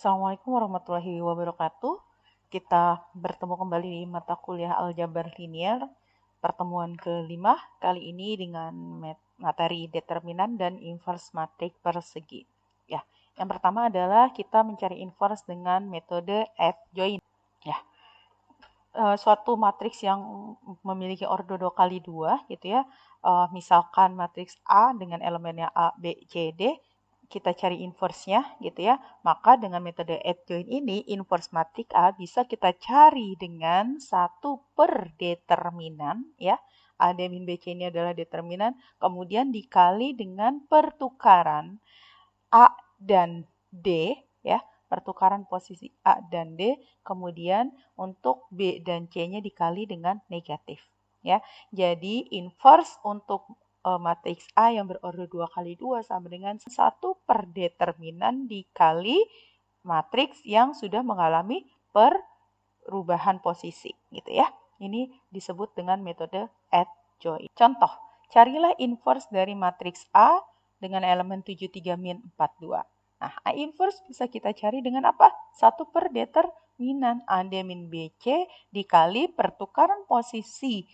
Assalamualaikum warahmatullahi wabarakatuh. Kita bertemu kembali di mata kuliah Aljabar Linier, pertemuan kelima, kali ini dengan materi determinan dan inverse matriks persegi. Ya, yang pertama adalah kita mencari inverse dengan metode add join. Ya, suatu matriks yang memiliki ordo 2 kali 2 gitu ya. Misalkan matriks A dengan elemennya A, B, C, D, kita cari inverse-nya gitu ya. Maka dengan metode add join ini, inverse matriks A bisa kita cari dengan 1 per determinan ya. A, D, min, B, C ini adalah determinan. Kemudian dikali dengan pertukaran A dan D ya, pertukaran posisi A dan D, kemudian untuk B dan C-nya dikali dengan negatif ya. Jadi inverse untuk matriks A yang berordo 2 kali 2 sama dengan 1 per determinan dikali matriks yang sudah mengalami perubahan posisi gitu ya. Ini disebut dengan metode add join. Contoh, carilah inverse dari matriks A dengan elemen 73 min 42. Nah, A inverse bisa kita cari dengan apa? 1 per determinan A D min BC dikali pertukaran posisi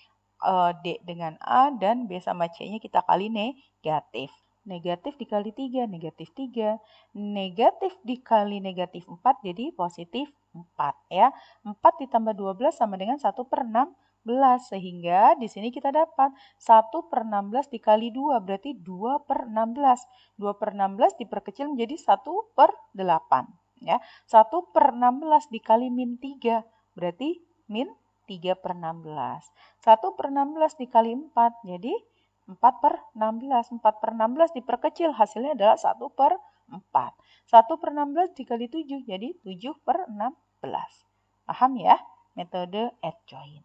D dengan A dan B sama C-nya kita kali negatif. Negatif dikali 3, negatif 3. Negatif dikali negatif 4 jadi positif 4 ya. 4 ditambah 12 sama dengan 1 per 16. Sehingga di sini kita dapat 1 per 16 dikali 2 berarti 2 per 16. 2 per 16 diperkecil menjadi 1 per 8. Ya. 1 per 16 dikali min 3 berarti min 3 per 16. 1 per 16 dikali 4 jadi 4 per 16. 4 per 16 diperkecil hasilnya adalah 1 per 4. 1 per 16 dikali 7 jadi 7 per 16. Paham ya metode add join.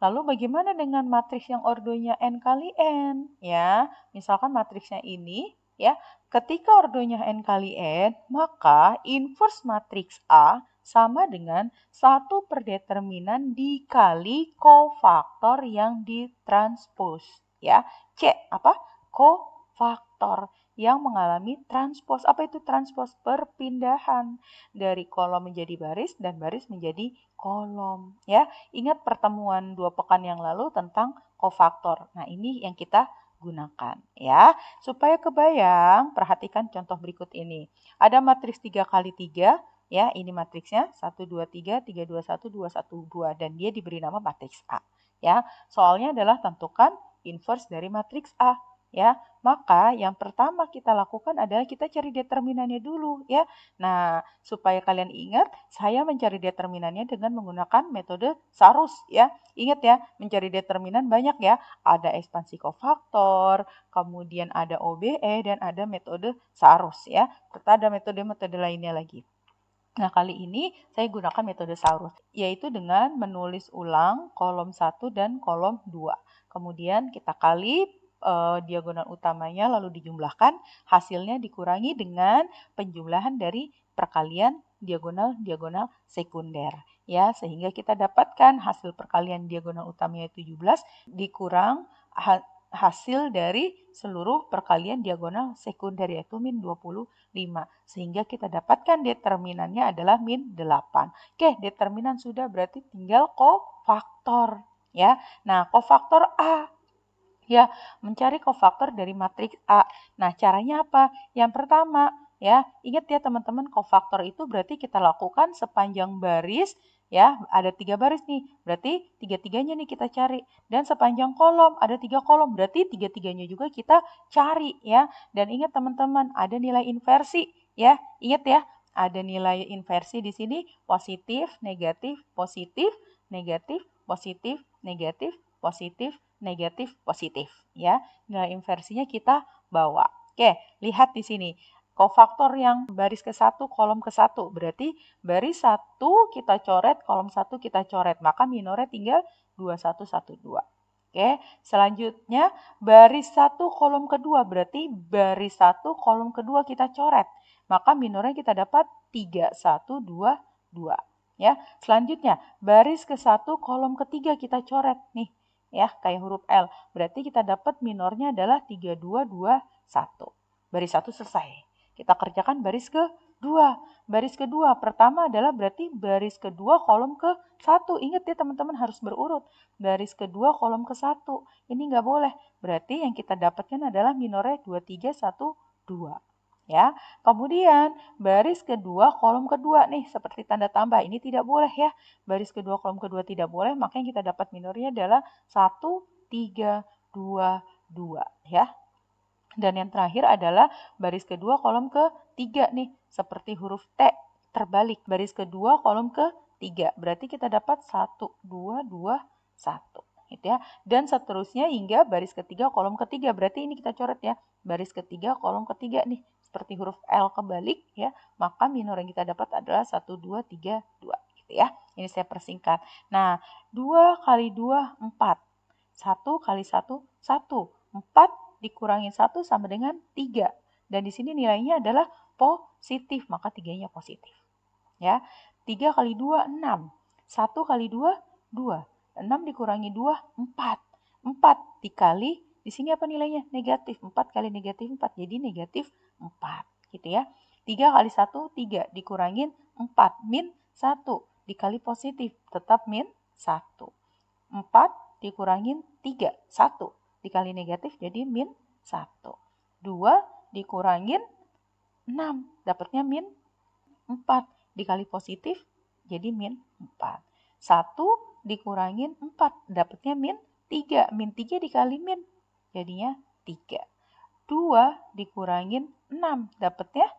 Lalu bagaimana dengan matriks yang ordonya n kali n? Ya, misalkan matriksnya ini, ya, ketika ordonya n kali n, maka inverse matriks A sama dengan 1 per determinan dikali kofaktor yang ditranspos. Ya, C apa? Kofaktor yang mengalami transpos. Apa itu transpos? Perpindahan dari kolom menjadi baris dan baris menjadi kolom. Ya, ingat pertemuan 2 pekan yang lalu tentang kofaktor. Nah, ini yang kita gunakan ya. Supaya kebayang, perhatikan contoh berikut ini. Ada matriks 3 kali 3 ya, ini matriksnya 1 2 3 3 2 1 2 1 2 dan dia diberi nama matriks A ya. Soalnya adalah tentukan inverse dari matriks A ya. Maka yang pertama kita lakukan adalah kita cari determinannya dulu ya. Nah, supaya kalian ingat, saya mencari determinannya dengan menggunakan metode Sarus ya. Ingat ya, mencari determinan banyak ya. Ada ekspansi kofaktor, kemudian ada OBE dan ada metode Sarus ya. Serta ada metode-metode lainnya lagi. Nah, kali ini saya gunakan metode Sarus, yaitu dengan menulis ulang kolom 1 dan kolom 2. Kemudian kita kali diagonal utamanya lalu dijumlahkan, hasilnya dikurangi dengan penjumlahan dari perkalian diagonal-diagonal sekunder. Ya, sehingga kita dapatkan hasil perkalian diagonal utamanya 17 dikurang hasil dari seluruh perkalian diagonal sekunder yaitu min 25. Sehingga kita dapatkan determinannya adalah min 8. Oke, determinan sudah berarti tinggal kofaktor. Ya, nah kofaktor A. Ya, mencari kofaktor dari matriks A. Nah, caranya apa? Yang pertama, ya, ingat ya teman-teman, kofaktor itu berarti kita lakukan sepanjang baris, ya, ada 3 baris nih, berarti tiga-tiganya nih kita cari. Dan sepanjang kolom, ada 3 kolom, berarti tiga-tiganya juga kita cari, ya. Dan ingat teman-teman, ada nilai inversi, ya, ingat ya, ada nilai inversi di sini, positif, negatif, positif, negatif, positif, negatif, positif, negatif, positif ya. Nilai inversinya kita bawa. Oke, lihat di sini. Kofaktor yang baris ke-1, kolom ke-1. Berarti baris 1 kita coret, kolom 1 kita coret. Maka minornya tinggal 2112. Oke, selanjutnya baris 1 kolom kedua. Berarti baris 1 kolom kedua kita coret. Maka minornya kita dapat 3122. Ya, selanjutnya baris ke-1 kolom ketiga kita coret nih ya, kayak huruf L. Berarti kita dapat minornya adalah 3221. Baris 1 selesai. Kita kerjakan baris kedua. Baris kedua, pertama adalah berarti baris kedua kolom ke-1. Ingat ya teman-teman harus berurut. Baris kedua kolom ke-1. Ini nggak boleh. Berarti yang kita dapatkan adalah minornya 2, 3, 1, 2. Ya, kemudian baris kedua kolom kedua nih seperti tanda tambah ini tidak boleh ya. Baris kedua kolom kedua tidak boleh, maka yang kita dapat minornya adalah 1, 3, 2, 2 ya. Dan yang terakhir adalah baris kedua kolom ketiga nih, seperti huruf T terbalik. Baris kedua kolom ketiga, berarti kita dapat 1, 2, 2, 1. Gitu ya. Dan seterusnya hingga baris ketiga kolom ketiga, berarti ini kita coret ya. Baris ketiga kolom ketiga nih, seperti huruf L kebalik ya, maka minor yang kita dapat adalah 1, 2, 3, 2. Gitu ya. Ini saya persingkat. Nah, 2 kali 2, 4. 1 kali 1, 1. 4 dikurangin 1 sama dengan 3. Dan di sini nilainya adalah positif, maka 3-nya positif. Ya. 3 kali 2, 6. 1 kali 2, 2. 6 dikurangi 2, 4. 4 dikali, di sini apa nilainya? Negatif. 4 kali negatif 4, jadi negatif 4. Gitu ya. 3 kali 1, 3. Dikurangin 4, min 1. Dikali positif, tetap min 1. 4 dikurangin 3, 1. Dikali negatif jadi min 1. 2 dikurangin 6, dapatnya min 4. Dikali positif jadi min 4. 1 dikurangin 4, dapatnya min 3. Min 3 dikali min, jadinya 3. 2 dikurangin 6, dapatnya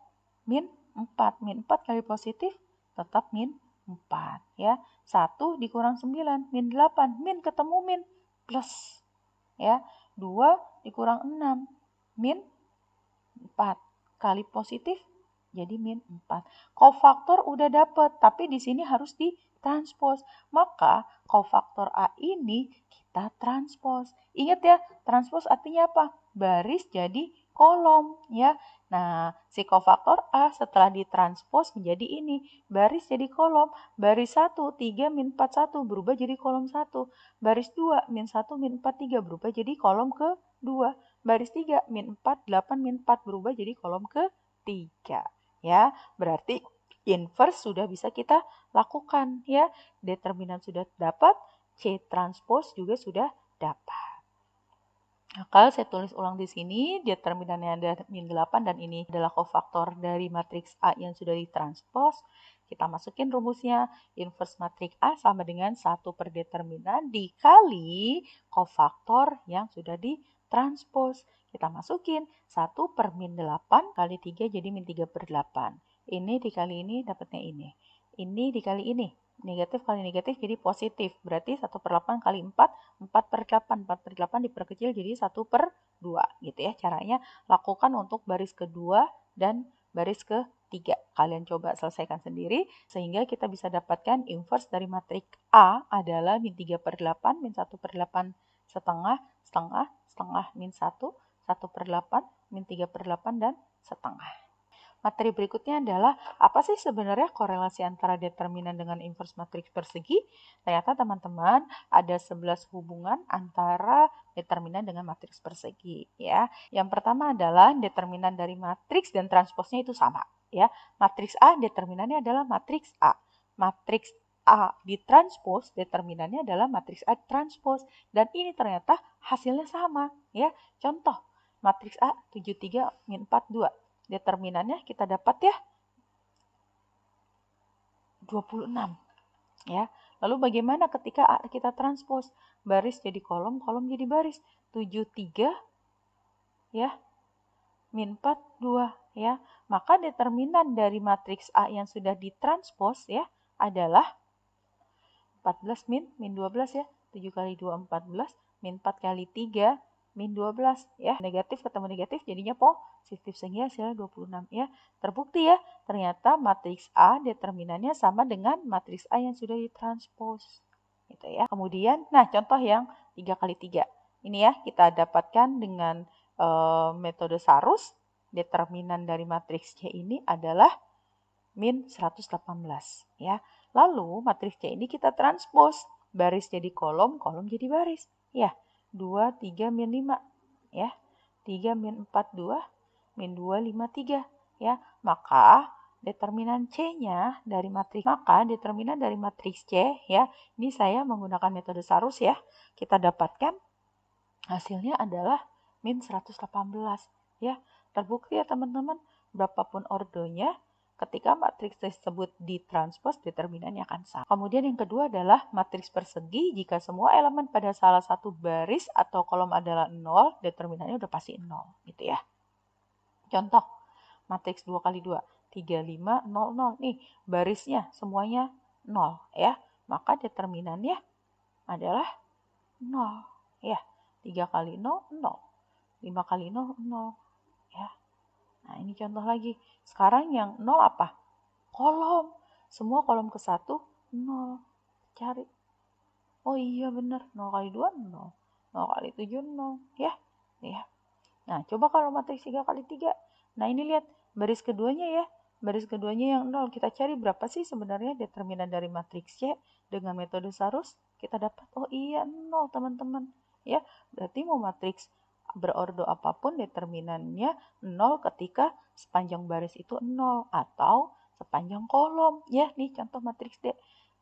min 4. Min 4 kali positif tetap min 4 ya. 1 dikurang 9, min 8. Min ketemu min, plus ya. 2 dikurang 6, min 4. Kali positif jadi min 4. Kofaktor udah dapet, tapi di sini harus ditranspos. Maka kofaktor A ini kita transpos. Ingat ya, transpos artinya apa? Baris jadi kolom ya. Nah, si kofaktor A setelah ditranspos menjadi ini, baris jadi kolom. Baris 1, 3, min 4, 1 berubah jadi kolom 1. Baris 2, min 1, min 4, 3 berubah jadi kolom ke-2. Baris 3, min 4, 8, min 4 berubah jadi kolom ke-3. Ya, berarti inverse sudah bisa kita lakukan ya. Determinan sudah dapat, C transpose juga sudah dapat. Maka saya tulis ulang di sini, determinannya ada min 8 dan ini adalah kofaktor dari matriks A yang sudah ditranspos. Kita masukin rumusnya, inverse matriks A sama dengan 1 per determinan dikali kofaktor yang sudah ditranspos. Kita masukin 1 per min 8 kali 3 jadi min 3 per 8. Ini dikali ini dapatnya ini. Ini dikali ini. Negatif kali negatif jadi positif. Berarti 1 per 8 kali 4, 4 per 8. 4 per 8 diperkecil jadi 1 per 2. Gitu ya. Caranya lakukan untuk baris kedua dan baris ketiga. Kalian coba selesaikan sendiri sehingga kita bisa dapatkan inverse dari matriks A adalah min 3 per 8, min 1 per 8 setengah, setengah, setengah, min 1, 1 per 8, min 3 per 8, dan setengah. Materi berikutnya adalah apa sih sebenarnya korelasi antara determinan dengan inverse matriks persegi? Ternyata teman-teman ada 11 hubungan antara determinan dengan matriks persegi ya. Yang pertama adalah determinan dari matriks dan transposnya itu sama ya. Matriks A determinannya adalah matriks A. Matriks A ditranspos determinannya adalah matriks A transpos dan ini ternyata hasilnya sama ya. Contoh matriks A 73 min 4 2. Determinannya kita dapat ya 26 ya. Lalu bagaimana ketika A kita transpos? Baris jadi kolom, kolom jadi baris. 73 ya min 4 2 ya. Maka determinan dari matriks A yang sudah ditranspos ya adalah 14 min 12 ya. 7 kali 2 14 min 4 kali 3 min 12 ya. Negatif ketemu negatif jadinya positif sehingga hasilnya 26 ya. Terbukti ya, ternyata matriks A determinannya sama dengan matriks A yang sudah ditranspos. Gitu ya. Kemudian, nah contoh yang 3 kali 3. Ini ya kita dapatkan dengan metode Sarus. Determinan dari matriks C ini adalah min 118 ya. Lalu matriks C ini kita transpos. Baris jadi kolom, kolom jadi baris. Ya, 2, 3, min 5 ya. 3 min 4, 2, min 2, 5, 3 ya. Maka determinan dari matriks C ya. Ini saya menggunakan metode Sarus ya. Kita dapatkan hasilnya adalah min 118 ya. Terbukti ya teman-teman, berapapun ordonya, ketika matriks tersebut ditranspos, determinannya akan sama. Kemudian yang kedua adalah matriks persegi. Jika semua elemen pada salah satu baris atau kolom adalah 0, determinannya udah pasti 0 gitu ya. Contoh, matriks 2 kali 2, 3, 5, 0, 0. Nih, barisnya semuanya 0 ya. Maka determinannya adalah 0 ya. 3 kali 0, 0. 5 kali 0, 0 ya. Nah, ini contoh lagi. Sekarang yang 0 apa? Kolom. Semua kolom ke 1, 0. Cari. Oh iya benar, 0 kali 2, 0. 0 kali 7, 0. Ya. Ya. Nah, coba kalau matriks 3 kali 3. Nah, ini lihat baris keduanya ya. Baris keduanya yang 0. Kita cari berapa sih sebenarnya determinan dari matriks C dengan metode Sarus? Kita dapat, oh iya 0 teman-teman. Ya, berarti mau matriks berordo apapun determinannya 0 ketika sepanjang baris itu 0 atau sepanjang kolom. Ya, nih contoh matriks D.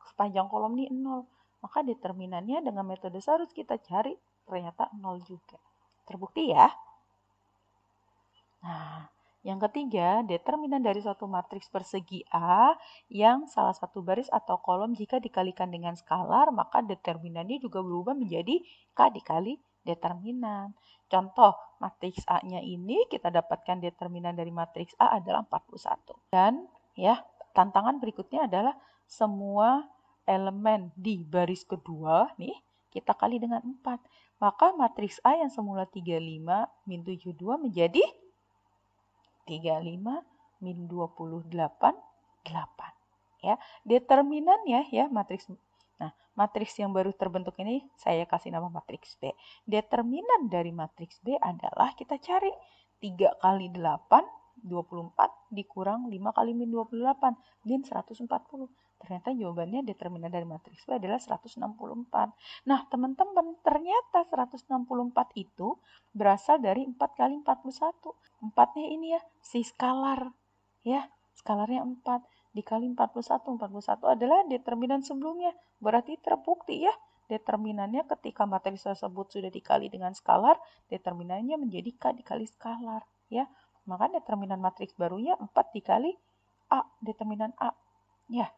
Sepanjang kolom nih 0. Maka determinannya dengan metode Sarus kita cari ternyata 0 juga. Terbukti ya. Nah, yang ketiga, determinan dari suatu matriks persegi A yang salah satu baris atau kolom jika dikalikan dengan skalar, maka determinannya juga berubah menjadi K dikali determinan. Contoh, matriks A-nya ini kita dapatkan determinan dari matriks A adalah 41. Dan ya, tantangan berikutnya adalah semua elemen di baris kedua nih kita kali dengan 4. Maka matriks A yang semula 35 min 72 menjadi 35 min 28, 8. Ya, determinannya ya matriks. Nah, matriks yang baru terbentuk ini saya kasih nama matriks B. Determinan dari matriks B adalah kita cari 3 kali 8, 24 dikurang 5 kali min 28, min 140. Ternyata jawabannya determinan dari matriks B adalah 164. Nah, teman-teman, ternyata 164 itu berasal dari 4 kali 41. 4-nya ini ya, si skalar. Ya, skalarnya 4 dikali 41. 41 adalah determinan sebelumnya. Berarti terbukti ya, determinannya ketika matriks tersebut sudah dikali dengan skalar, determinannya menjadi K dikali skalar. Ya, maka determinan matriks barunya 4 dikali A, determinan A. Ya,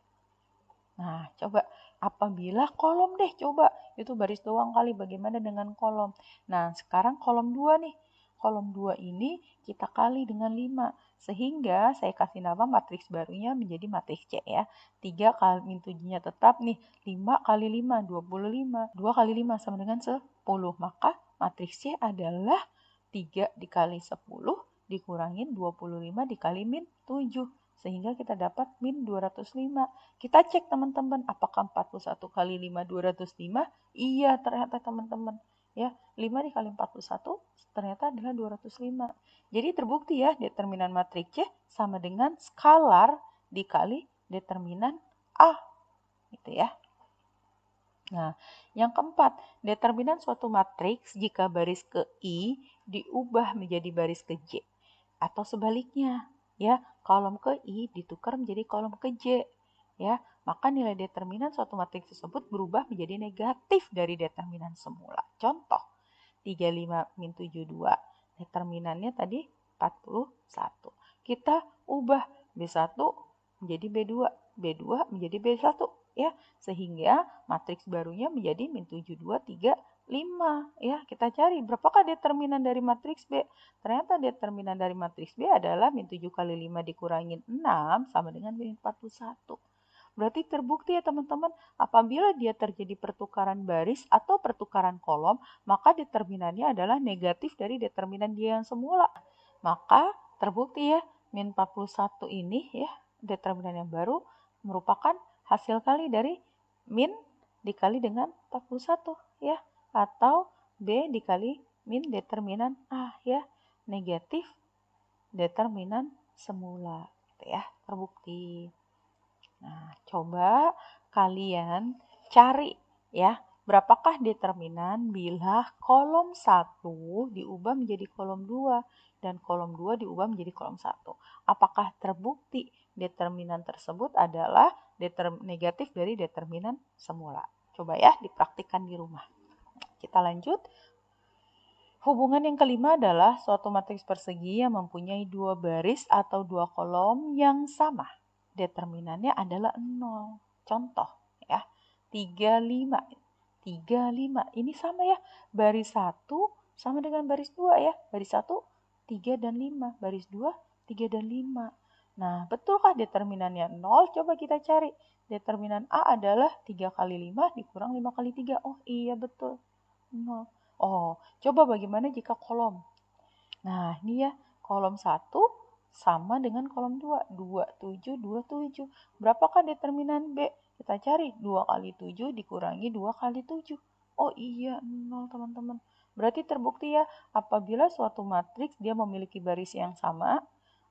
nah, coba apabila kolom deh, coba itu baris doang kali, bagaimana dengan kolom? Nah, sekarang kolom 2 nih. Kolom 2 ini kita kali dengan 5. Sehingga saya kasih nama matriks barunya menjadi matriks C ya. 3 kali min 7-nya tetap nih. 5 kali 5, 25. 2 kali 5 sama dengan 10. Maka matriks C adalah 3 dikali 10 dikurangin 25 dikali min 7. Sehingga kita dapat min 205. Kita cek teman-teman, apakah 41 kali 5 205? Iya, ternyata teman-teman. Ya, 5 dikali 41 ternyata adalah 205. Jadi terbukti ya, determinan matriks C sama dengan skalar dikali determinan A. Gitu ya. Nah, yang keempat, determinan suatu matriks jika baris ke I diubah menjadi baris ke J. Atau sebaliknya, ya, kolom ke I ditukar menjadi kolom ke J. Ya, maka nilai determinan suatu matriks tersebut berubah menjadi negatif dari determinan semula. Contoh, 35 min 72. Determinannya tadi 41. Kita ubah B1 menjadi B2, B2 menjadi B1 ya. Sehingga matriks barunya menjadi min 72, 3, 5 ya. Kita cari berapakah determinan dari matriks B. Ternyata determinan dari matriks B adalah min 7 kali 5 dikurangin 6 sama dengan min 41. Berarti terbukti ya teman-teman, apabila dia terjadi pertukaran baris atau pertukaran kolom, maka determinannya adalah negatif dari determinan dia yang semula. Maka terbukti ya, min 41 ini ya, determinan yang baru merupakan hasil kali dari min dikali dengan 41 ya, atau B dikali min determinan A ya, negatif determinan semula gitu ya, terbukti. Nah, coba kalian cari ya, berapakah determinan bila kolom 1 diubah menjadi kolom 2. dan kolom 2 diubah menjadi kolom 1. Apakah terbukti determinan tersebut adalah negatif dari determinan semula? Coba ya dipraktikkan di rumah. Kita lanjut. Hubungan yang kelima adalah suatu matriks persegi yang mempunyai dua baris atau dua kolom yang sama. Determinannya adalah 0. Contoh ya, 3, 5. 3, 5. Ini sama ya, baris 1 sama dengan baris 2 ya. Baris 1, 3 dan 5. Baris 2, 3 dan 5. Nah, betulkah determinannya 0? Coba kita cari. Determinan A adalah 3 kali 5 dikurang 5 kali 3. Oh iya betul, 0. Oh, coba bagaimana jika kolom? Nah, ini ya, kolom 1 sama dengan kolom 2. 27, 27. Berapakah determinan B? Kita cari 2 kali 7 dikurangi 2 kali 7. Oh iya, 0 teman-teman. Berarti terbukti ya, apabila suatu matriks dia memiliki baris yang sama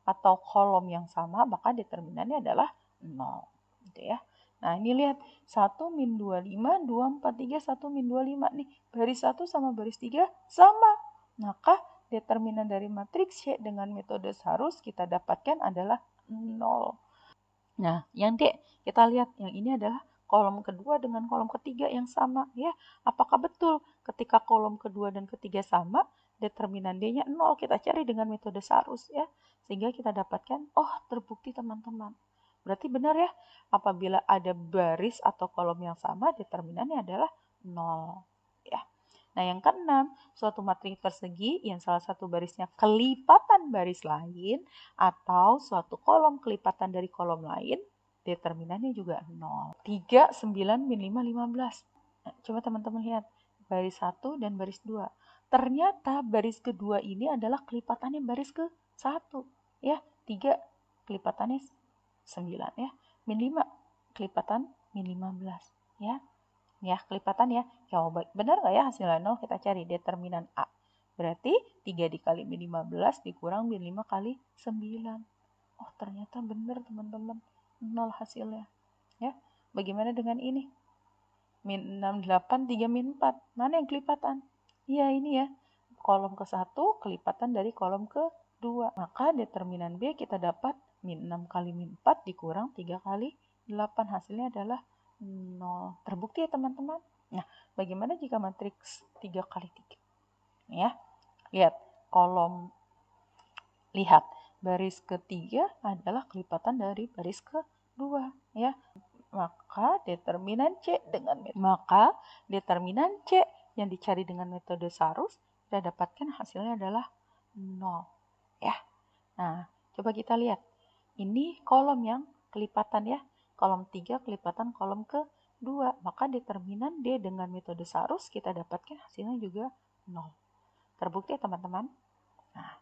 atau kolom yang sama, maka determinannya adalah 0. Gitu ya. Nah, ini lihat. 1 min 25, 2, 4, 3, 1 min 25 nih. Baris 1 sama baris 3 sama. Maka determinan dari matriks Y dengan metode Sarus kita dapatkan adalah 0. Nah, yang D, kita lihat yang ini adalah kolom kedua dengan kolom ketiga yang sama ya. Apakah betul ketika kolom kedua dan ketiga sama, determinan D-nya 0? Kita cari dengan metode Sarus ya. Sehingga kita dapatkan, oh terbukti teman-teman. Berarti benar ya, apabila ada baris atau kolom yang sama, determinannya adalah 0. Ya. Nah, yang keenam, suatu matriks persegi yang salah satu barisnya kelipatan baris lain atau suatu kolom kelipatan dari kolom lain, determinannya juga 0. 3, 9, min 5, 15. Nah, coba teman-teman lihat, baris 1 dan baris 2. Ternyata baris kedua ini adalah kelipatannya baris ke 1. Ya, 3 kelipatannya 9 ya. Min 5 kelipatan min 15 ya. Ya, kelipatan ya. Ya, benar nggak ya hasilnya 0? Kita cari determinan A. Berarti 3 dikali min 15 dikurang min 5 kali 9. Oh, ternyata benar teman-teman. 0 hasilnya. Ya, bagaimana dengan ini? Min 6, 8, 3, min 4. Mana yang kelipatan? Iya, ini ya. Kolom ke-1 kelipatan dari kolom ke-2. Maka determinan B kita dapat min 6 kali min 4 dikurang 3 kali 8. Hasilnya adalah 0. Terbukti ya teman-teman. Nah, bagaimana jika matriks 3 kali 3? Ya, lihat kolom, lihat baris ketiga adalah kelipatan dari baris kedua ya. Maka determinan C yang dicari dengan metode Sarus kita dapatkan hasilnya adalah 0 ya. Nah, coba kita lihat. Ini kolom yang kelipatan ya. Kolom 3 kelipatan kolom ke-2. Maka determinan D dengan metode Sarus kita dapatkan hasilnya juga 0. Terbukti ya teman-teman? Nah,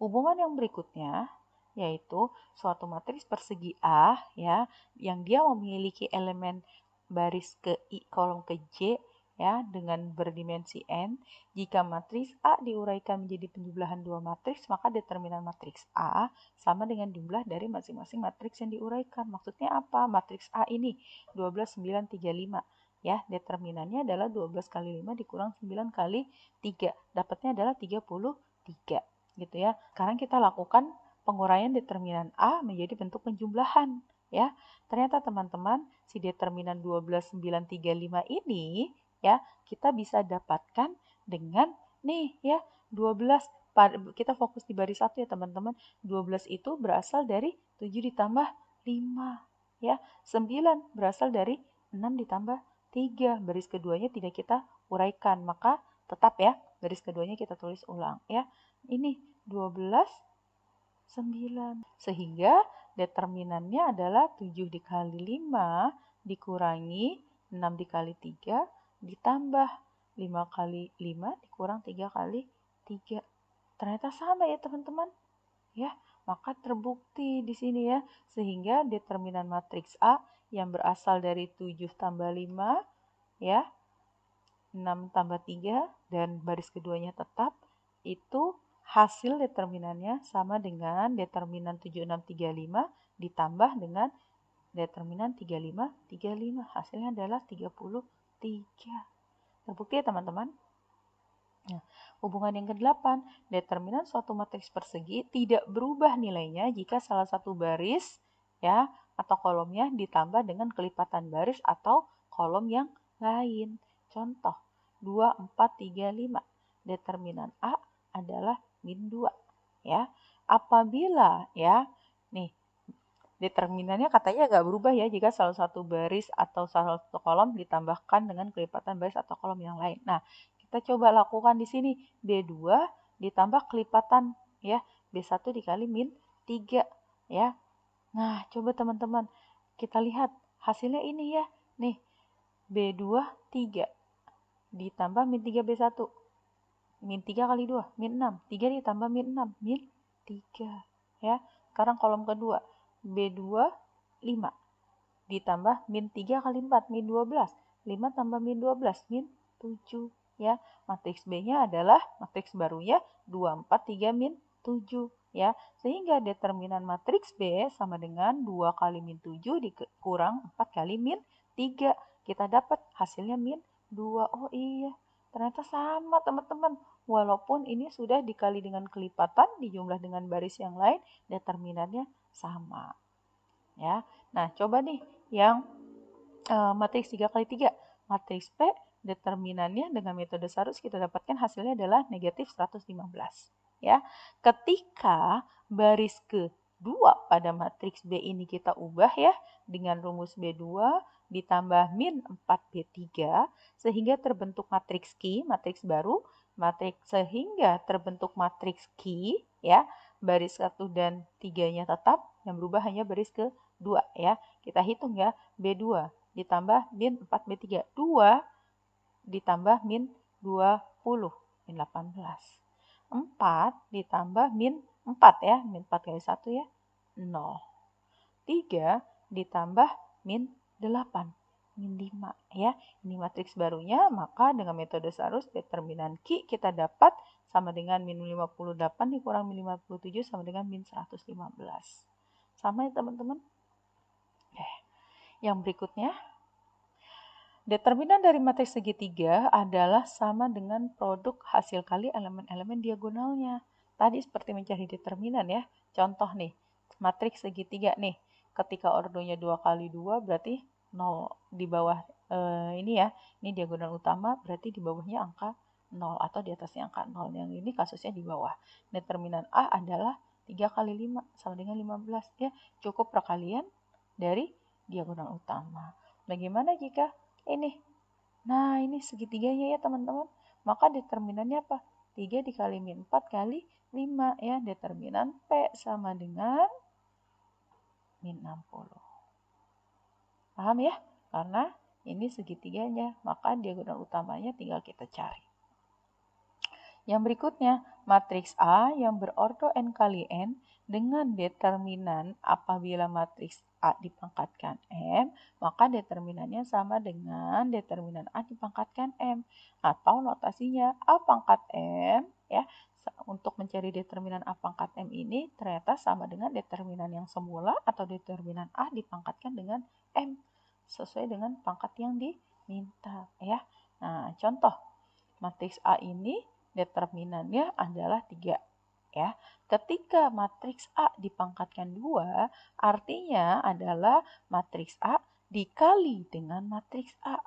hubungan yang berikutnya yaitu suatu matriks persegi A ya yang dia memiliki elemen baris ke I, kolom ke J ya dengan berdimensi n. Jika matriks A diuraikan menjadi penjumlahan dua matriks, maka determinan matriks A sama dengan jumlah dari masing-masing matriks yang diuraikan. Maksudnya apa? Matriks A ini 12, 9, 3, 5 ya. Determinannya adalah 12 kali 5 dikurang 9 kali 3. Dapatnya adalah 33 gitu ya. Sekarang kita lakukan penguraian determinan A menjadi bentuk penjumlahan ya. Ternyata teman-teman si determinan 12, 9, 3, 5 ini ya kita bisa dapatkan dengan nih ya 12. Kita fokus di baris 1 ya teman-teman. 12 itu berasal dari 7 ditambah 5 ya. 9 berasal dari 6 ditambah 3. Baris keduanya tidak kita uraikan, maka tetap ya baris keduanya kita tulis ulang ya. Ini 12, 9. Sehingga determinannya adalah 7 dikali 5 dikurangi 6 dikali 3 ditambah 5 kali 5 dikurang 3 kali 3. Ternyata sama ya teman-teman. Ya, maka terbukti di sini ya. Sehingga determinan matriks A yang berasal dari 7 tambah 5 ya 6 tambah 3 dan baris keduanya tetap, itu hasil determinannya sama dengan determinan 7635 ditambah dengan determinan 3535. Hasilnya adalah 33. Terbukti ya teman-teman? Nah, hubungan yang ke-8, determinan suatu matriks persegi tidak berubah nilainya jika salah satu baris ya atau kolomnya ditambah dengan kelipatan baris atau kolom yang lain. Contoh, 2, 4, 3, 5. Determinan A adalah min 2 ya. Apabila ya, nih determinannya katanya nggak berubah ya jika salah satu baris atau salah satu kolom ditambahkan dengan kelipatan baris atau kolom yang lain. Nah, kita coba lakukan di sini. B2 ditambah kelipatan ya. B1 dikali min 3 ya. Nah, coba teman-teman kita lihat hasilnya ini ya. Nih, B2 3 ditambah min 3 B1. Min 3 kali 2, min 6. 3 ditambah min 6, min 3 ya. Sekarang kolom kedua. B2 5 ditambah min 3 kali 4, min 12. 5 tambah min 12, min 7 ya. Matriks B-nya adalah matriks barunya 2, 4, 3, min 7 ya. Sehingga determinan matriks B sama dengan 2 kali min 7 dikurang 4 kali min 3. Kita dapat hasilnya min 2. Oh iya, ternyata sama teman-teman. Walaupun ini sudah dikali dengan kelipatan, dijumlah dengan baris yang lain, determinannya sama ya. Nah, coba nih yang matriks 3 kali 3. Matriks P determinannya dengan metode Sarus kita dapatkan hasilnya adalah negatif 115 ya. Ketika baris kedua pada matriks B ini kita ubah ya dengan rumus B2 ditambah min 4B3 sehingga terbentuk matriks Q, matriks baru, matriks sehingga terbentuk matriks Q ya. Baris 1 dan 3-nya tetap, yang berubah hanya baris ke-2 ya. Kita hitung ya, B2 ditambah min 4B3. 2 ditambah min 20, min 18. 4 ditambah min 4 ya, min 4 kali 1 ya, 0. 3 ditambah min 8, min 5 ya. Ini matriks barunya, maka dengan metode Sarus determinan Q kita dapat sama dengan min 58 dikurang min 57 sama dengan min 115. Sama ya teman-teman? Yang berikutnya, determinan dari matriks segitiga adalah sama dengan produk hasil kali elemen-elemen diagonalnya. Tadi seperti mencari determinan ya. Contoh nih, matriks segitiga nih. Ketika ordonya 2 kali 2 berarti 0 di bawah ini ya. Ini diagonal utama berarti di bawahnya angka 0 atau di atasnya angka 0. Yang ini kasusnya di bawah. Determinan A adalah 3 kali 5 sama dengan 15 ya. Cukup perkalian dari diagonal utama. Bagaimana jika ini? Nah, ini segitiganya ya teman-teman. Maka determinannya apa? 3 dikali min 4 kali 5 ya. Determinan P sama dengan min 60. Paham ya? Karena ini segitiganya, maka diagonal utamanya tinggal kita cari. Yang berikutnya, matriks A yang berordo n kali n dengan determinan apabila matriks A dipangkatkan M, maka determinannya sama dengan determinan A dipangkatkan M. Atau notasinya A pangkat M, ya. Untuk mencari determinan A pangkat M ini ternyata sama dengan determinan yang semula atau determinan A dipangkatkan dengan M. Sesuai dengan pangkat yang diminta, ya. Nah, contoh, matriks A ini determinannya adalah 3 ya. Ketika matriks A dipangkatkan 2, artinya adalah matriks A dikali dengan matriks A.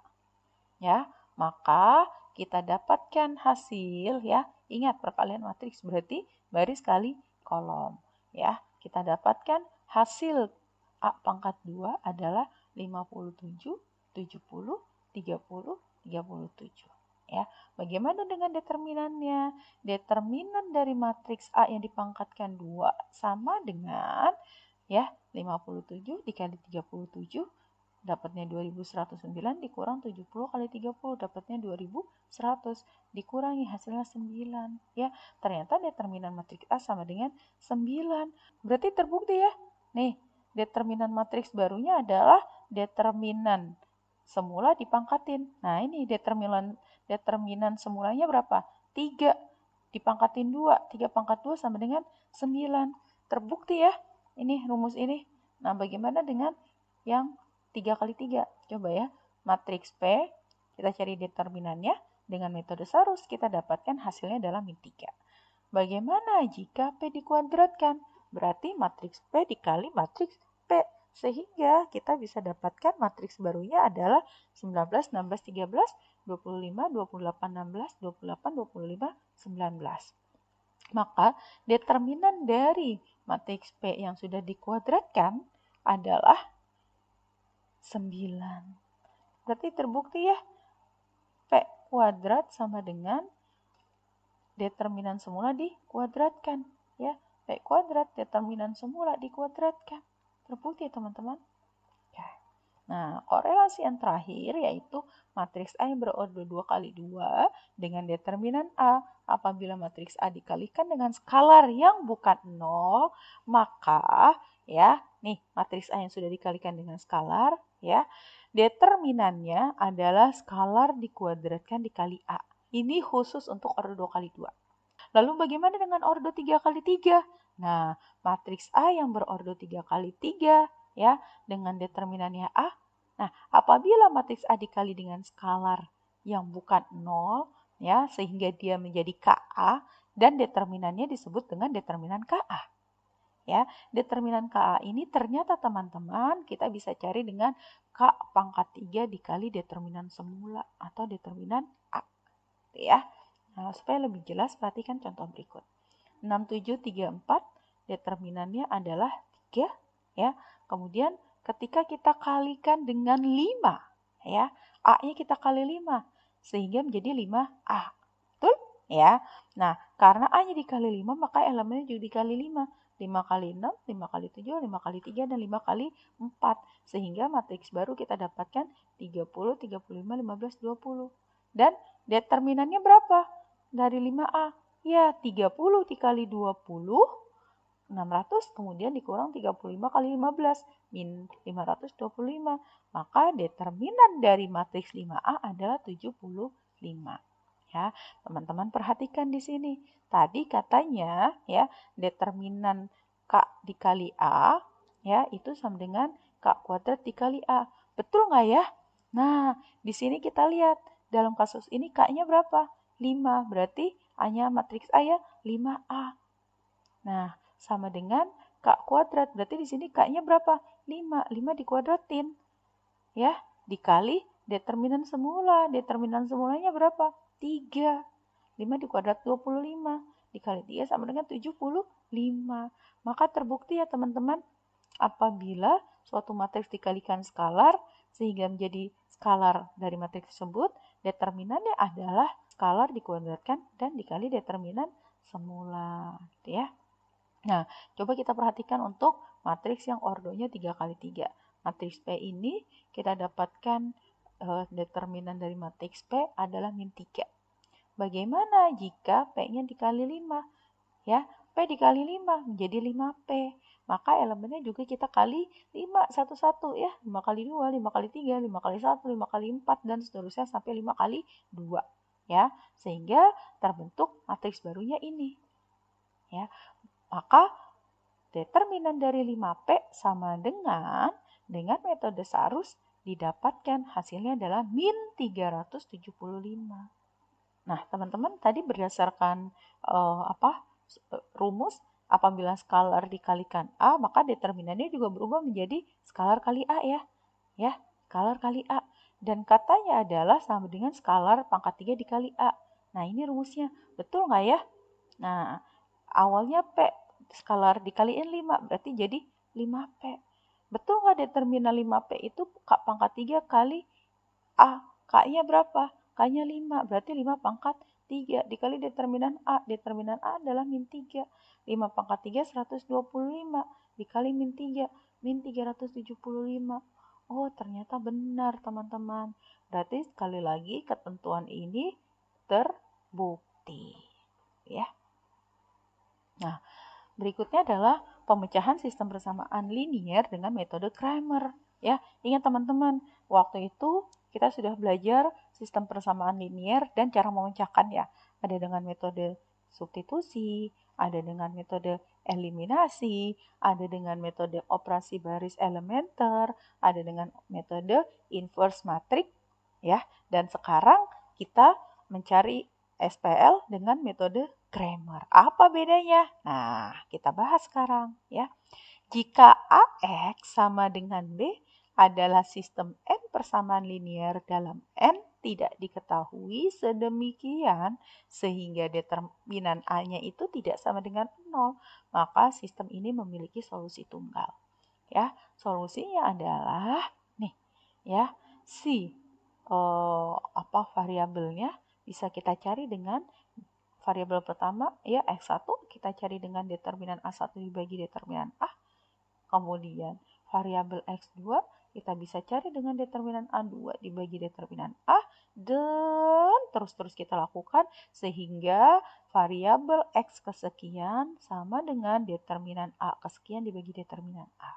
Ya, maka kita dapatkan hasil ya. Ingat perkalian matriks berarti baris kali kolom ya. Kita dapatkan hasil A pangkat 2 adalah 57, 70, 30, 37. Ya, bagaimana dengan determinannya? Determinan dari matriks A yang dipangkatkan 2 sama dengan ya 57 dikali 37 dapatnya 2109 dikurang 70 kali 30 dapatnya 2100 dikurangi hasilnya 9 ya. Ternyata determinan matriks A sama dengan 9. Berarti terbukti ya. Nih, determinan matriks barunya adalah determinan semula dipangkatin. Nah, ini determinan semulanya berapa? 3 dipangkatin 2. 3 pangkat 2 sama dengan 9. Terbukti ya. Ini rumus ini. Nah, bagaimana dengan yang 3 kali 3? Coba ya. Matriks P, kita cari determinannya. dengan metode Sarus kita dapatkan hasilnya adalah min 3. Bagaimana jika P dikuadratkan? Berarti matriks P dikali matriks P. Sehingga kita bisa dapatkan matriks barunya adalah 19, 16, 13, 25, 28, 16, 28, 25, 19. Maka determinan dari matriks P yang sudah dikuadratkan adalah 9. Berarti terbukti ya, P kuadrat sama dengan determinan semula dikuadratkan. Ya, P kuadrat determinan semula dikuadratkan. Terbukti ya teman-teman. Ya. Nah, korelasi yang terakhir yaitu matriks A yang berordo 2 kali 2 dengan determinan A. Apabila matriks A dikalikan dengan skalar yang bukan 0, maka ya, nih matriks A yang sudah dikalikan dengan skalar, ya, determinannya adalah skalar dikuadratkan dikali A. Ini khusus untuk ordo 2 kali 2. Lalu bagaimana dengan ordo 3 kali 3? Nah, matriks A yang berordo 3 kali 3 ya, dengan determinannya A. Nah, apabila matriks A dikali dengan skalar yang bukan 0 ya, sehingga dia menjadi KA dan determinannya disebut dengan determinan KA. Ya, determinan KA ini ternyata teman-teman kita bisa cari dengan K pangkat 3 dikali determinan semula atau determinan A. Ya. Nah, supaya lebih jelas perhatikan contoh berikut. 6, 7, 3, 4 determinannya adalah 3 ya. Kemudian ketika kita kalikan dengan 5 ya, A-nya kita kali 5 sehingga menjadi 5A. Betul? Ya. Nah, karena A-nya dikali 5 maka elemennya juga dikali 5. 5 kali 6, 5 kali 7, 5 kali 3, dan 5 kali 4. Sehingga matriks baru kita dapatkan 30, 35, 15, 20. Dan determinannya berapa? Dari 5A. Ya, 30 dikali 20, 600, kemudian dikurang 35 kali 15, min 525. Maka determinan dari matriks 5A adalah 75. Ya, teman-teman perhatikan di sini. Tadi katanya ya, determinan K dikali A ya itu sama dengan K kuadrat dikali A. Betul nggak ya? Nah, di sini kita lihat dalam kasus ini K-nya berapa? 5. Berarti A-nya matriks A ya 5A. Nah, sama dengan K kuadrat. Berarti di sini K-nya berapa? 5. 5 dikuadratin. Ya, dikali determinan semula. Determinan semulanya berapa? 3. 5 dikuadrat 25. Dikali 3 sama dengan 75. Maka terbukti ya teman-teman, apabila suatu matriks dikalikan skalar sehingga menjadi skalar dari matriks tersebut, determinannya adalah skalar dikuadratkan dan dikali determinan semula. Gitu ya. Nah, coba kita perhatikan untuk matriks yang ordonya 3 kali 3. Matriks P ini kita dapatkan determinan dari matriks P adalah min 3. Bagaimana jika P-nya dikali 5? Ya, P dikali 5 menjadi 5P. Maka elemennya juga kita kali 5 satu-satu ya. 5 kali 2, 5 kali 3, 5 kali 1, 5 kali 4, dan seterusnya sampai 5 kali 2. Ya, sehingga terbentuk matriks barunya ini. Ya, maka determinan dari 5P sama dengan metode Sarus didapatkan hasilnya adalah min 375. Nah, teman-teman tadi berdasarkan rumus apabila skalar dikalikan A, maka determinannya juga berubah menjadi skalar kali A ya. Ya, skalar kali A. Dan katanya adalah sama dengan skalar pangkat 3 dikali A. Nah, ini rumusnya. Betul nggak ya? Nah, awalnya P skalar dikaliin 5, berarti jadi 5P. Betul nggak determinan 5P itu K pangkat 3 kali A. K-nya berapa? K-nya 5, berarti 5 pangkat 3 dikali determinan A. Determinan A adalah min 3. 5 pangkat 3, 125. Dikali min 3, min 375. Oh, ternyata benar teman-teman. Berarti sekali lagi ketentuan ini terbukti. Ya. Nah, berikutnya adalah pemecahan sistem persamaan linier dengan metode Cramer. Ya, ingat teman-teman, waktu itu kita sudah belajar sistem persamaan linier dan cara memecahkan ya. Ada dengan metode substitusi, ada dengan metode eliminasi, ada dengan metode operasi baris elementer, ada dengan metode inverse matrix ya. Dan sekarang kita mencari SPL dengan metode Cramer. Apa bedanya? Nah, kita bahas sekarang ya. Jika AX sama dengan B adalah sistem N persamaan linear dalam N tidak diketahui sedemikian sehingga determinan A-nya itu tidak sama dengan 0, maka sistem ini memiliki solusi tunggal. Ya, solusinya adalah nih ya, si variabelnya bisa kita cari dengan variabel pertama ya X1 kita cari dengan determinan A1 dibagi determinan A. Kemudian variabel X2 kita bisa cari dengan determinan A2 dibagi determinan A dan terus-terus kita lakukan sehingga variabel X kesekian sama dengan determinan A kesekian dibagi determinan A.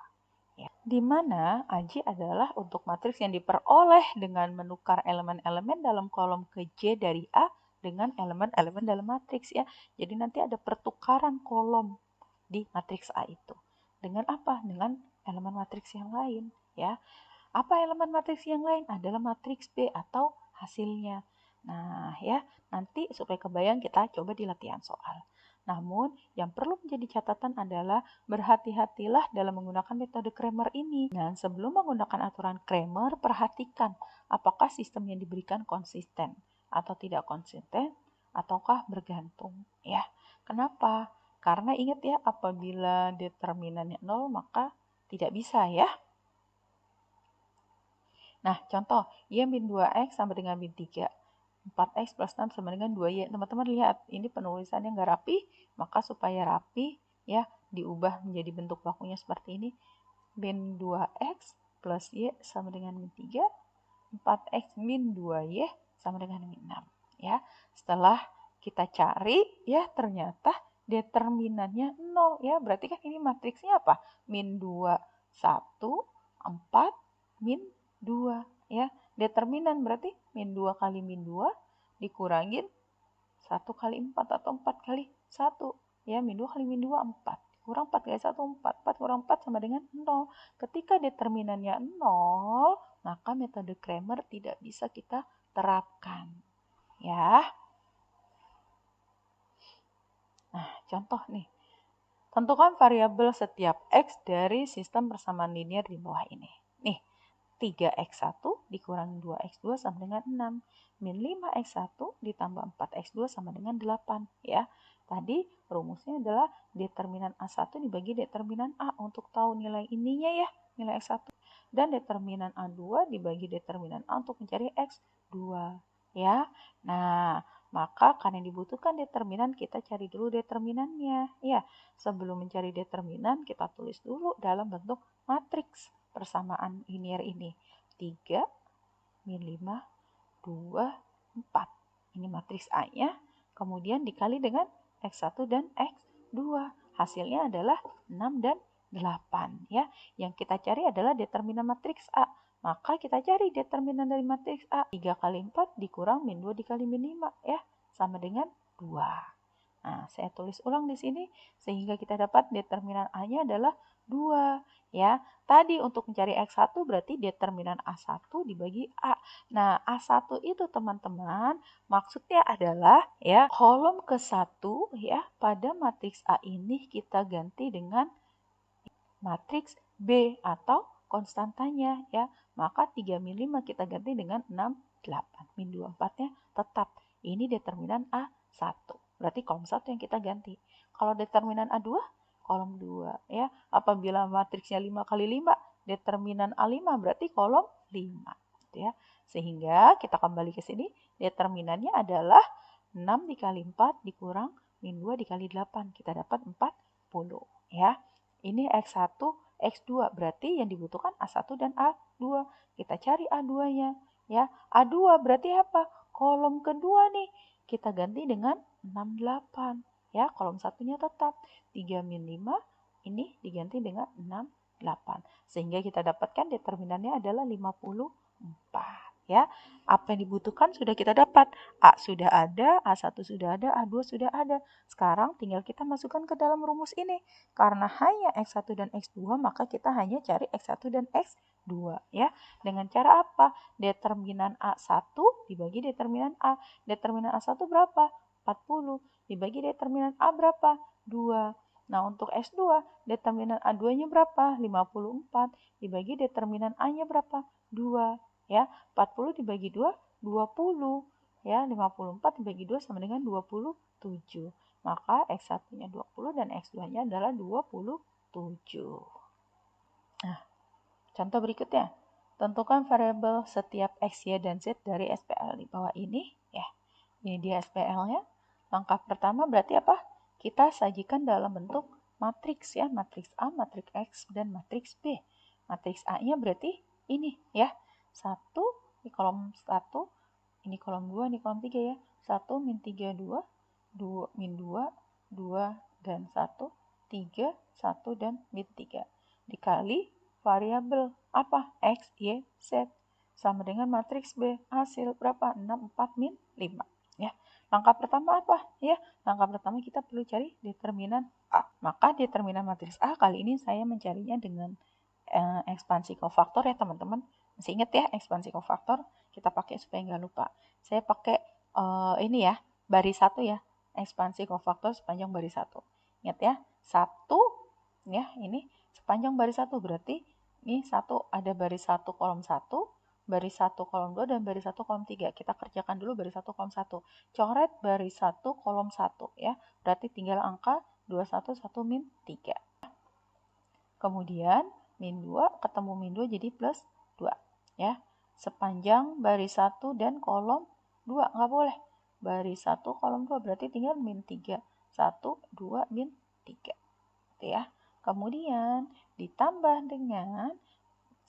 Ya. Di mana AJ adalah untuk matriks yang diperoleh dengan menukar elemen-elemen dalam kolom ke J dari A dengan elemen-elemen dalam matriks ya. Jadi nanti ada pertukaran kolom di matriks A itu. Dengan apa? Dengan elemen matriks yang lain ya. Apa elemen matriks yang lain? Adalah matriks B atau hasilnya. Nah, ya, nanti supaya kebayang kita coba di latihan soal. Namun, yang perlu menjadi catatan adalah berhati-hatilah dalam menggunakan metode Cramer ini. Dan sebelum menggunakan aturan Cramer, perhatikan apakah sistem yang diberikan konsisten atau tidak konsisten ataukah bergantung ya. Kenapa? Karena ingat ya, apabila determinannya 0 maka tidak bisa ya. Nah, contoh, Y min 2X sama dengan min 3. 4X plus 6 sama dengan 2Y. Teman-teman lihat, ini penulisannya nggak rapi, maka supaya rapi, ya, diubah menjadi bentuk bakunya seperti ini. Min 2X plus Y sama dengan min 3. 4X min 2Y sama dengan min 6. Ya, setelah kita cari, ya, ternyata determinannya 0 ya. Berarti kan ini matriksnya apa? Min 2, 1, 4, min 2 ya. Determinan berarti min 2 kali min 2 dikurangin 1 kali 4 atau 4 kali 1 ya. Min 2 kali min 2 4. Kurang 4 kali 1 4. 4 kurang 4 sama dengan 0. Ketika determinannya 0, maka metode Cramer tidak bisa kita terapkan ya. Nah, contoh nih. Tentukan variabel setiap X dari sistem persamaan linear di bawah ini. Nih, 3X1 dikurangi 2X2 sama dengan 6. Min 5X1 ditambah 4X2 sama dengan 8. Ya, tadi rumusnya adalah determinan A1 dibagi determinan A untuk tahu nilai ininya ya, nilai X1. Dan determinan A2 dibagi determinan A untuk mencari X2. Ya, nah maka karena dibutuhkan determinan, kita cari dulu determinannya. Ya, sebelum mencari determinan, kita tulis dulu dalam bentuk matriks persamaan linear ini. 3, min 5, 2, 4. Ini matriks A-nya. Kemudian dikali dengan X1 dan X2. Hasilnya adalah 6 dan 8. Ya. Yang kita cari adalah determinan matriks A. Maka kita cari determinan dari matriks A. 3 kali 4 dikurang min 2 dikali min 5 ya, sama dengan 2. Nah, saya tulis ulang di sini sehingga kita dapat determinan A-nya adalah 2 ya. Tadi untuk mencari X1 berarti determinan A1 dibagi A. Nah, A1 itu teman-teman maksudnya adalah ya kolom ke-1 ya pada matriks A ini kita ganti dengan matriks B atau konstantanya ya. Maka 3 min 5 kita ganti dengan 6, 8. Min 2, 4-nya tetap. Ini determinan A1. Berarti kolom 1 yang kita ganti. Kalau determinan A2, kolom 2 ya. Apabila matriksnya 5 kali 5, determinan A5 berarti kolom 5 gitu ya. Sehingga kita kembali ke sini, determinannya adalah 6 dikali 4 dikurang min 2 dikali 8. Kita dapat 40 ya. Ini X1, X2. Berarti yang dibutuhkan A1 dan A2. Kita cari A2-nya. Ya, A2 berarti apa? Kolom kedua nih. Kita ganti dengan 68. Ya, kolom satunya tetap. 3 min 5. Ini diganti dengan 68. Sehingga kita dapatkan determinannya adalah 54. Ya, apa yang dibutuhkan sudah kita dapat. A sudah ada, A1 sudah ada, A2 sudah ada. Sekarang tinggal kita masukkan ke dalam rumus ini. Karena hanya X1 dan X2, maka kita hanya cari X1 dan X2. 2 ya. Dengan cara apa? Determinan A1 dibagi determinan A. Determinan A1 berapa? 40 dibagi determinan A berapa? 2. Nah, untuk S2 determinan A2-nya berapa? 54 dibagi determinan A-nya berapa? 2 ya. 40 dibagi 2 20 ya. 54 dibagi 2 sama dengan 27. Maka X1-nya 20 dan X2-nya adalah 27. Nah, contoh berikutnya. Tentukan variabel setiap X, Y, dan Z dari SPL di bawah ini. Ya, ini dia SPL-nya. Langkah pertama berarti apa? Kita sajikan dalam bentuk matriks ya. Matriks A, matriks X, dan matriks B. Matriks A-nya berarti ini ya. 1 di kolom 1, ini kolom 2, ini kolom 3 ya. 1, min 3, 2, 2, min 2, 2, dan 1, 3, 1, dan min 3. Dikali variabel apa? X, Y, Z. Sama dengan matriks B. Hasil berapa? 6, 4, min 5. Ya. Langkah pertama apa? Ya, langkah pertama kita perlu cari determinan A. Maka determinan matriks A kali ini saya mencarinya dengan ekspansi kofaktor ya teman-teman. Masih ingat ya ekspansi kofaktor? Kita pakai supaya nggak lupa. Saya pakai ini ya, baris 1 ya. Ekspansi kofaktor sepanjang baris 1. Ingat ya, 1 ya, ini sepanjang baris 1 berarti ini 1 ada baris 1 kolom 1, baris 1 kolom 2, dan baris 1 kolom 3. Kita kerjakan dulu baris 1 kolom 1. Coret baris 1 kolom 1 ya. Berarti tinggal angka 21, 1, min 3. Kemudian min 2 ketemu min 2 jadi plus 2 ya. Sepanjang baris 1 dan kolom 2 nggak boleh. Baris 1 kolom 2 berarti tinggal min 3. 1, 2, min 3. Gitu ya. Kemudian ditambah dengan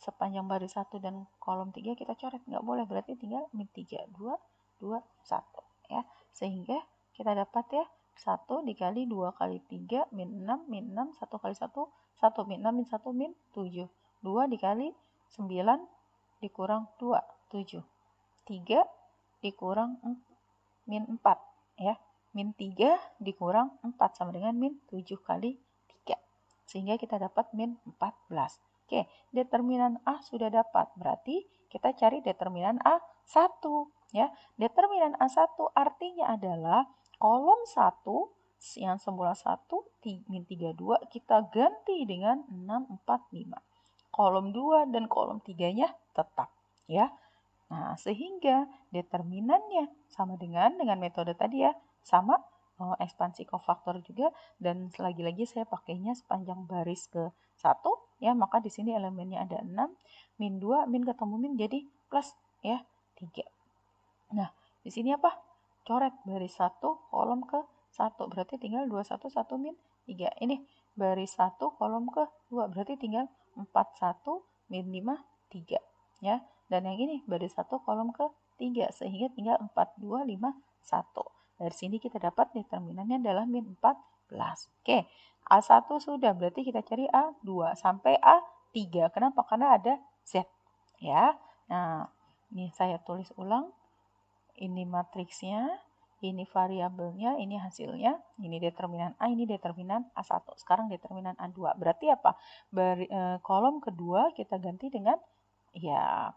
sepanjang baris 1 dan kolom 3 kita coret. Nggak boleh berarti tinggal min 3. 2, 2, 1 ya. Sehingga kita dapat ya 1 dikali 2 kali 3 min 6, min 6, 1 kali 1, 1 min 6 min 1 min 7. 2 dikali 9 dikurang 2, 7. 3 dikurang min 4 ya. Min 3 dikurang 4 sama dengan min 7 kali 3. Sehingga kita dapat min 14. Oke, determinan A sudah dapat. Berarti kita cari determinan A1 ya. Determinan A1 artinya adalah kolom 1 yang semula 1 min 32 kita ganti dengan 6, 4, 5. Kolom 2 dan kolom 3-nya tetap ya. Nah, sehingga determinannya sama dengan metode tadi ya, sama ekspansi kofaktor juga, dan lagi-lagi saya pakainya sepanjang baris ke 1 ya, maka di sini elemennya ada 6, min 2, min ketemu min jadi plus ya 3. Nah, di sini apa? Coret baris 1 kolom ke 1 berarti tinggal 21, 1, min 3. Ini baris 1 kolom ke 2 berarti tinggal 41, min 5, 3 ya. Dan yang ini baris 1 kolom ke 3 sehingga tinggal 4, 2, 5, 1. Dari sini kita dapat determinannya adalah min 14. Oke, A1 sudah berarti kita cari A2 sampai A3. Kenapa? Karena ada Z ya. Nah, ini saya tulis ulang. Ini matriksnya, ini variabelnya, ini hasilnya, ini determinan A, ini determinan A1. Sekarang determinan A2. Berarti apa? Kolom kedua kita ganti dengan ya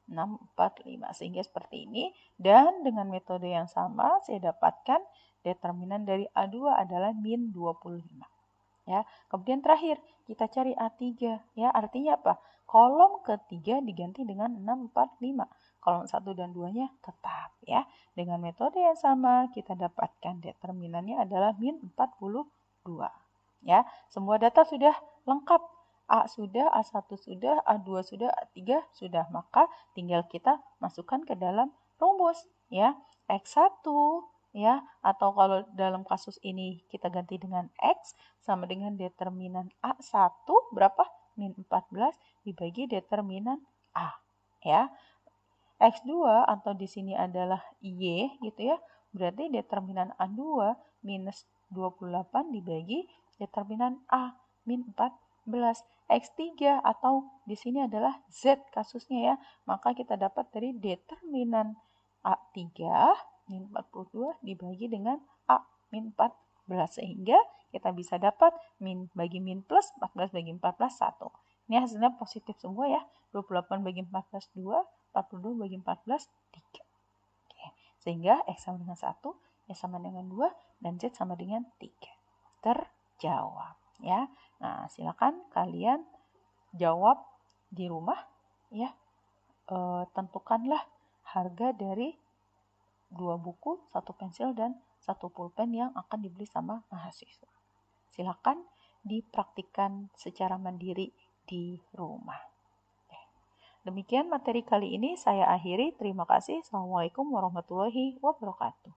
6, 4, 5. Sehingga seperti ini. Dan dengan metode yang sama saya dapatkan determinan dari A2 adalah min 25. Ya, kemudian terakhir kita cari A3 ya, artinya apa? Kolom ketiga diganti dengan 6, 4, 5. Kolom 1 dan 2-nya tetap ya. Dengan metode yang sama kita dapatkan determinannya adalah min 42. Ya, semua data sudah lengkap. A sudah, A1 sudah, A2 sudah, A3 sudah. Maka tinggal kita masukkan ke dalam rumus ya. X1 ya, atau kalau dalam kasus ini kita ganti dengan X sama dengan determinan A1 berapa? Min 14 dibagi determinan A ya. X2 atau di sini adalah Y gitu ya. Berarti determinan A2 minus 28 dibagi determinan A min 14. X3 atau di sini adalah Z kasusnya ya. Maka kita dapat dari determinan A3 min 42 dibagi dengan A min 14. Sehingga kita bisa dapat min bagi min plus 14 bagi 14 1. Ini hasilnya positif semua ya. 28 bagi 14, 2. 42 bagi 14, 3. Oke. Sehingga X sama dengan 1, Y sama dengan 2, dan Z sama dengan 3. Terjawab. Ya. Nah, silakan kalian jawab di rumah. Ya. Tentukanlah harga dari 2 buku, 1 pensil, dan 1 pulpen yang akan dibeli sama mahasiswa. Silakan dipraktikkan secara mandiri di rumah. Demikian materi kali ini saya akhiri. Terima kasih. Assalamualaikum warahmatullahi wabarakatuh.